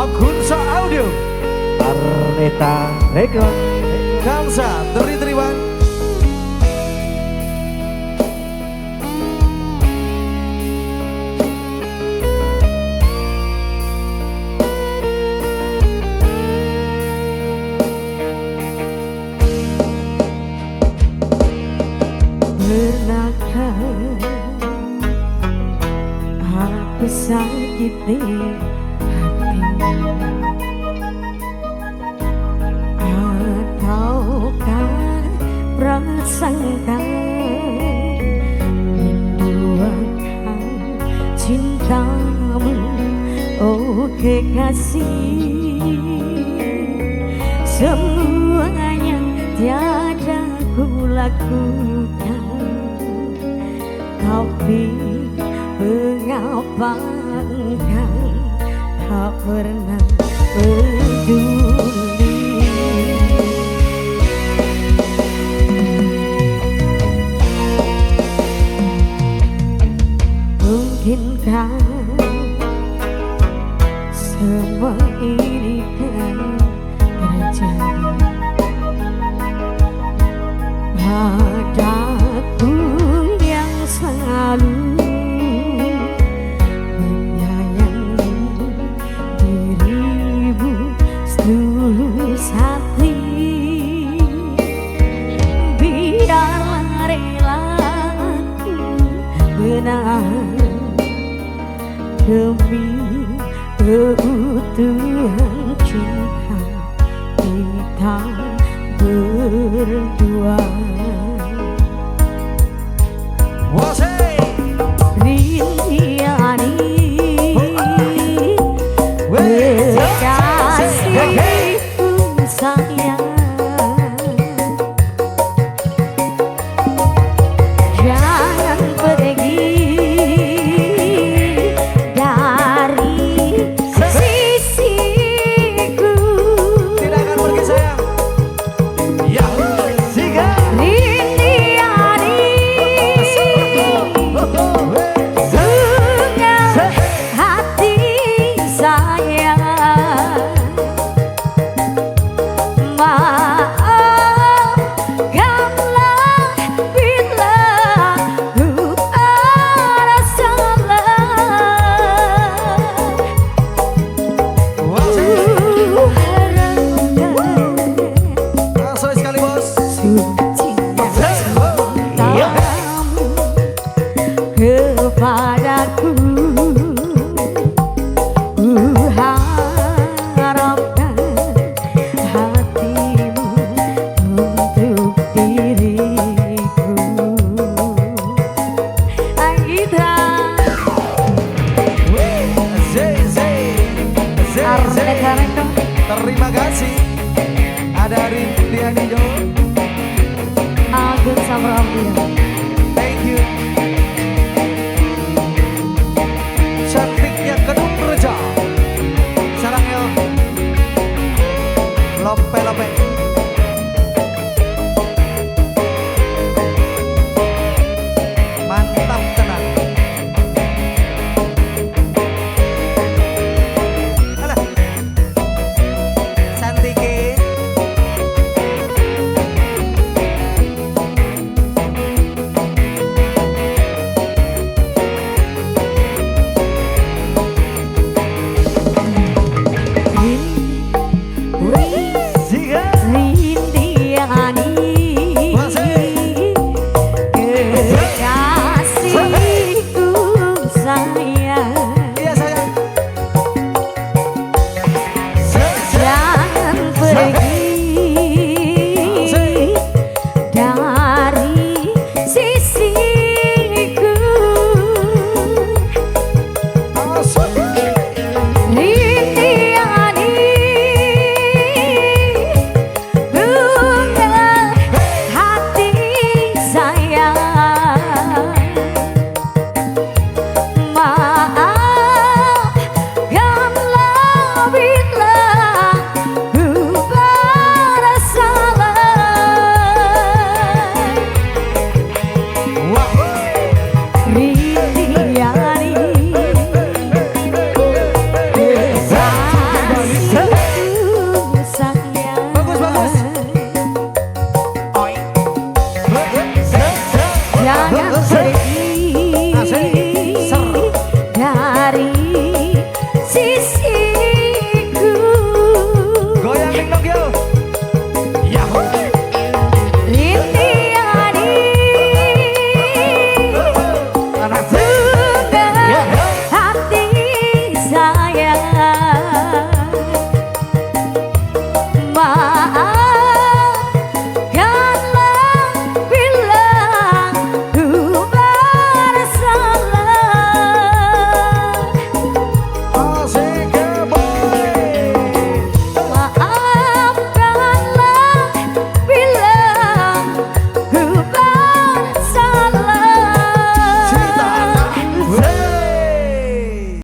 Akunsa Audio, Arneta Record, Kamsa Triwan. Pernahkah aku sakiti hatimu, ataukah prasangka menduakan cintamu, oh kekasih. Semuanya tiada ku lakukan, tapi mengapa engkau tak pernah peduli? Mungkinkah semua ini kan terjadi padaku yang selalu menyayangi dirimu setulus hati. Biarlah rela aku menahan demi keutuhan cinta kita berdua. Rintiani kekasihku sayang, jangan pergi dari sisiku. Tidak akan pergi sayang. Ya, Siga. Kepadaku harapkan hatimu untuk diriku. Agita Arneta Record. Terima kasih. Ada Rintiani Jo, Agus Samrawira. thank you. Cantiknya Kedung Reja, Sarangel, Lope-lope.